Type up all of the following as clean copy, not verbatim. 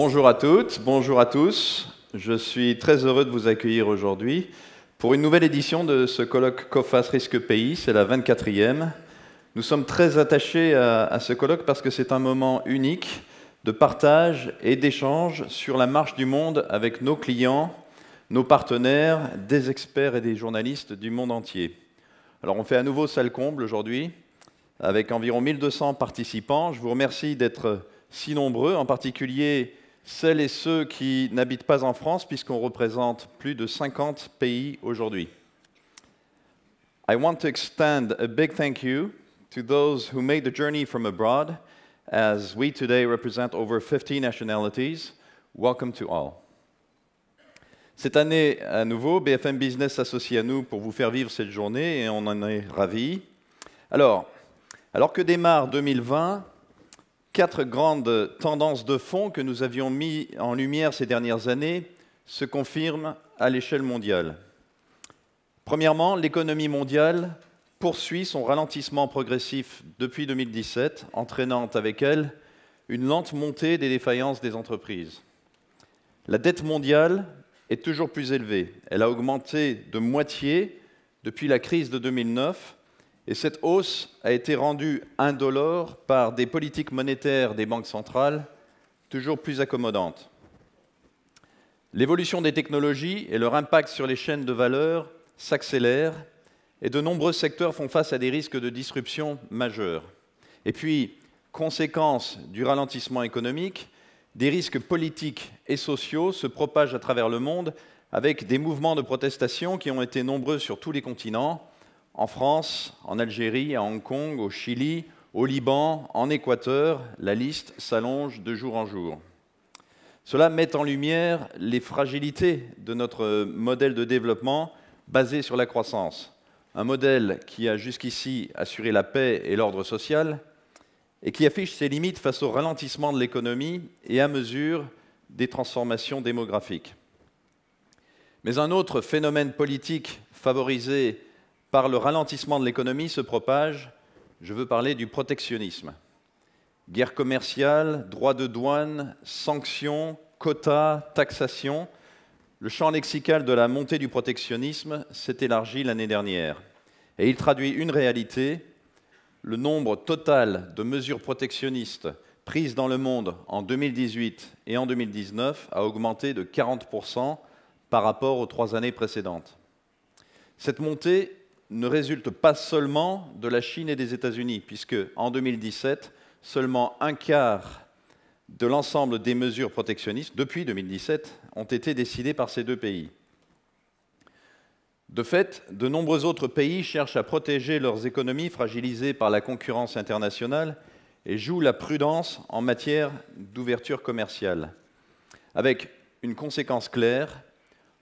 Bonjour à toutes, bonjour à tous. Je suis très heureux de vous accueillir aujourd'hui pour une nouvelle édition de ce colloque COFAS Risque Pays, c'est la 24e. Nous sommes très attachés à ce colloque parce que c'est un moment unique de partage et d'échange sur la marche du monde avec nos clients, nos partenaires, des experts et des journalistes du monde entier. Alors on fait à nouveau salle comble aujourd'hui, avec environ 1200 participants. Je vous remercie d'être si nombreux, en particulier celles et ceux qui n'habitent pas en France, puisqu'on représente plus de 50 pays aujourd'hui. I want to extend a big thank you to those who made the journey from abroad, as we today represent over 50 nationalities. Welcome to all. Cette année, à nouveau, BFM Business s'associe à nous pour vous faire vivre cette journée et on en est ravis. Alors que démarre 2020, 4 grandes tendances de fond que nous avions mis en lumière ces dernières années se confirment à l'échelle mondiale. Premièrement, l'économie mondiale poursuit son ralentissement progressif depuis 2017, entraînant avec elle une lente montée des défaillances des entreprises. La dette mondiale est toujours plus élevée. Elle a augmenté de moitié depuis la crise de 2009, et cette hausse a été rendue indolore par des politiques monétaires des banques centrales toujours plus accommodantes. L'évolution des technologies et leur impact sur les chaînes de valeur s'accélèrent et de nombreux secteurs font face à des risques de disruption majeurs. Et puis, conséquence du ralentissement économique, des risques politiques et sociaux se propagent à travers le monde avec des mouvements de protestation qui ont été nombreux sur tous les continents, en France, en Algérie, à Hong Kong, au Chili, au Liban, en Équateur, la liste s'allonge de jour en jour. Cela met en lumière les fragilités de notre modèle de développement basé sur la croissance. Un modèle qui a jusqu'ici assuré la paix et l'ordre social et qui affiche ses limites face au ralentissement de l'économie et à mesure des transformations démographiques. Mais un autre phénomène politique favorisé par le ralentissement de l'économie se propage, je veux parler du protectionnisme. Guerre commerciale, droits de douane, sanctions, quotas, taxation, le champ lexical de la montée du protectionnisme s'est élargi l'année dernière. Et il traduit une réalité, le nombre total de mesures protectionnistes prises dans le monde en 2018 et en 2019 a augmenté de 40% par rapport aux 3 années précédentes. Cette montée ne résulte pas seulement de la Chine et des États-Unis, puisque en 2017, seulement un quart de l'ensemble des mesures protectionnistes, depuis 2017, ont été décidées par ces deux pays. De fait, de nombreux autres pays cherchent à protéger leurs économies fragilisées par la concurrence internationale et jouent la prudence en matière d'ouverture commerciale. Avec une conséquence claire,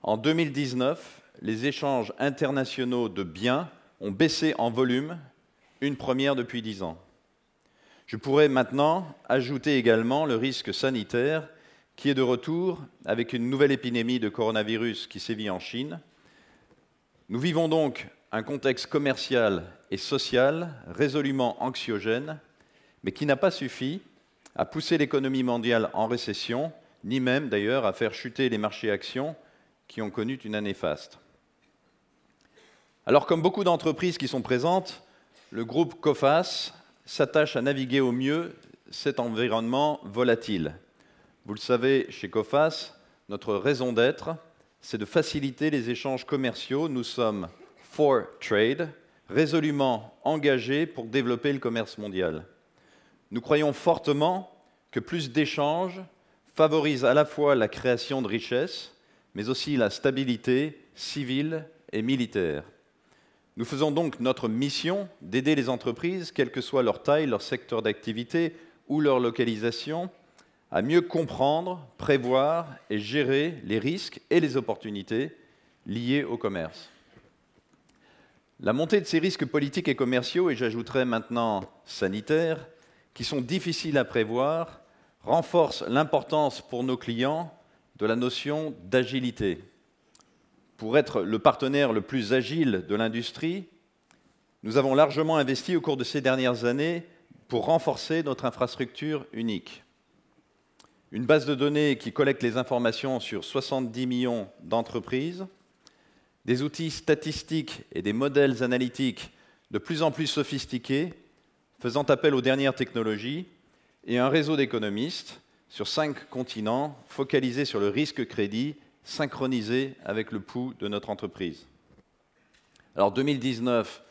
en 2019, les échanges internationaux de biens ont baissé en volume, une première depuis 10 ans. Je pourrais maintenant ajouter également le risque sanitaire qui est de retour avec une nouvelle épidémie de coronavirus qui sévit en Chine. Nous vivons donc un contexte commercial et social résolument anxiogène, mais qui n'a pas suffi à pousser l'économie mondiale en récession, ni même d'ailleurs à faire chuter les marchés actions qui ont connu une année faste. Alors, comme beaucoup d'entreprises qui sont présentes, le groupe COFAS s'attache à naviguer au mieux cet environnement volatile. Vous le savez, chez COFAS, notre raison d'être, c'est de faciliter les échanges commerciaux. Nous sommes for trade, résolument engagés pour développer le commerce mondial. Nous croyons fortement que plus d'échanges favorisent à la fois la création de richesses, mais aussi la stabilité civile et militaire. Nous faisons donc notre mission d'aider les entreprises, quelle que soit leur taille, leur secteur d'activité ou leur localisation, à mieux comprendre, prévoir et gérer les risques et les opportunités liés au commerce. La montée de ces risques politiques et commerciaux, et j'ajouterai maintenant sanitaires, qui sont difficiles à prévoir, renforce l'importance pour nos clients de la notion d'agilité. Pour être le partenaire le plus agile de l'industrie, nous avons largement investi au cours de ces dernières années pour renforcer notre infrastructure unique. une base de données qui collecte les informations sur 70 millions d'entreprises, des outils statistiques et des modèles analytiques de plus en plus sophistiqués, faisant appel aux dernières technologies, et un réseau d'économistes sur 5 continents focalisés sur le risque crédit, synchronisé avec le pouls de notre entreprise. Alors 2019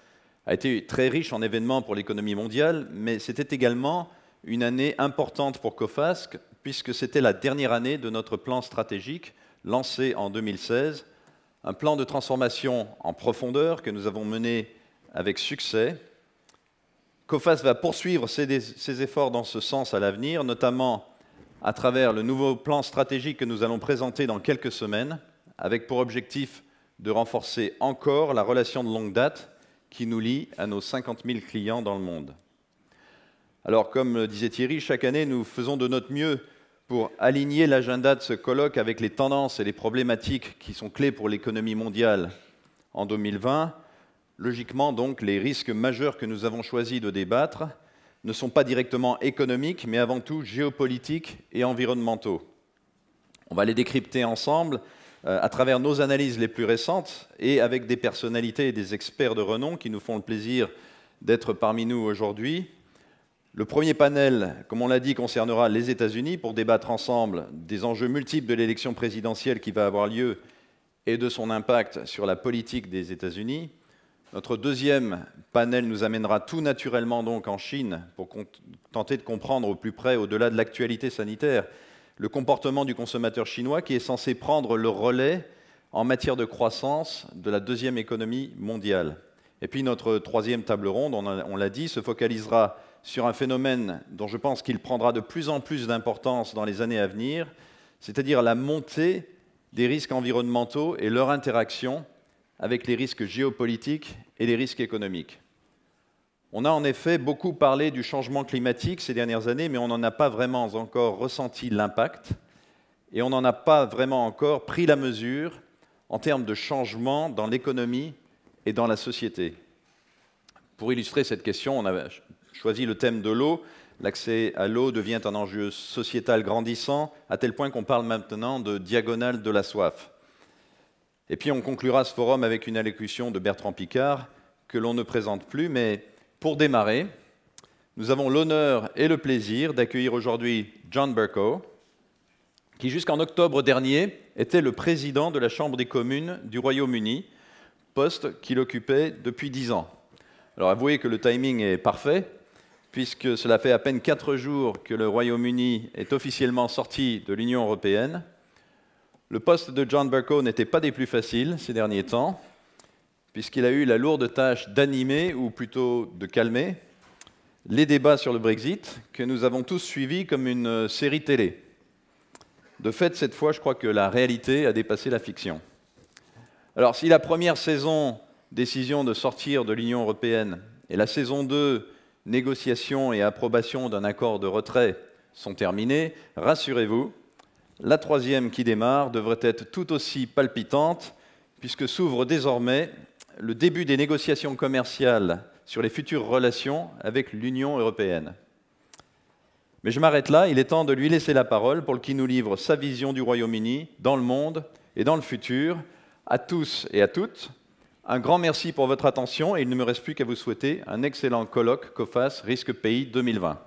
a été très riche en événements pour l'économie mondiale, mais c'était également une année importante pour Coface, puisque c'était la dernière année de notre plan stratégique lancé en 2016, un plan de transformation en profondeur que nous avons mené avec succès. Coface va poursuivre ses efforts dans ce sens à l'avenir, notamment à travers le nouveau plan stratégique que nous allons présenter dans quelques semaines, avec pour objectif de renforcer encore la relation de longue date qui nous lie à nos 50 000 clients dans le monde. Alors, comme le disait Thierry, chaque année, nous faisons de notre mieux pour aligner l'agenda de ce colloque avec les tendances et les problématiques qui sont clés pour l'économie mondiale en 2020. Logiquement, donc, les risques majeurs que nous avons choisi de débattre ne sont pas directement économiques, mais avant tout géopolitiques et environnementaux. On va les décrypter ensemble à travers nos analyses les plus récentes et avec des personnalités et des experts de renom qui nous font le plaisir d'être parmi nous aujourd'hui. Le premier panel, comme on l'a dit, concernera les États-Unis pour débattre ensemble des enjeux multiples de l'élection présidentielle qui va avoir lieu et de son impact sur la politique des États-Unis. Notre deuxième panel nous amènera tout naturellement donc en Chine pour tenter de comprendre au plus près, au-delà de l'actualité sanitaire, le comportement du consommateur chinois qui est censé prendre le relais en matière de croissance de la deuxième économie mondiale. Et puis notre troisième table ronde, on l'a dit, se focalisera sur un phénomène dont je pense qu'il prendra de plus en plus d'importance dans les années à venir, c'est-à-dire la montée des risques environnementaux et leur interaction avec les risques géopolitiques et les risques économiques. On a en effet beaucoup parlé du changement climatique ces dernières années, mais on n'en a pas vraiment encore ressenti l'impact et on n'en a pas vraiment encore pris la mesure en termes de changement dans l'économie et dans la société. Pour illustrer cette question, on a choisi le thème de l'eau. L'accès à l'eau devient un enjeu sociétal grandissant, à tel point qu'on parle maintenant de diagonale de la soif. Et puis on conclura ce forum avec une allocution de Bertrand Piccard, que l'on ne présente plus, mais pour démarrer, nous avons l'honneur et le plaisir d'accueillir aujourd'hui John Bercow, qui jusqu'en octobre dernier était le président de la Chambre des communes du Royaume-Uni, poste qu'il occupait depuis 10 ans. Alors avouez que le timing est parfait, puisque cela fait à peine 4 jours que le Royaume-Uni est officiellement sorti de l'Union européenne. Le poste de John Bercow n'était pas des plus faciles ces derniers temps, puisqu'il a eu la lourde tâche d'animer, ou plutôt de calmer, les débats sur le Brexit, que nous avons tous suivis comme une série télé. De fait, cette fois, je crois que la réalité a dépassé la fiction. Alors, si la première saison, décision de sortir de l'Union européenne, et la saison 2, négociation et approbation d'un accord de retrait, sont terminées, rassurez-vous, la troisième qui démarre devrait être tout aussi palpitante, puisque s'ouvre désormais le début des négociations commerciales sur les futures relations avec l'Union européenne. Mais je m'arrête là, il est temps de lui laisser la parole pour qu'il nous livre sa vision du Royaume-Uni dans le monde et dans le futur. À tous et à toutes, un grand merci pour votre attention et il ne me reste plus qu'à vous souhaiter un excellent colloque Coface Risque Pays 2020.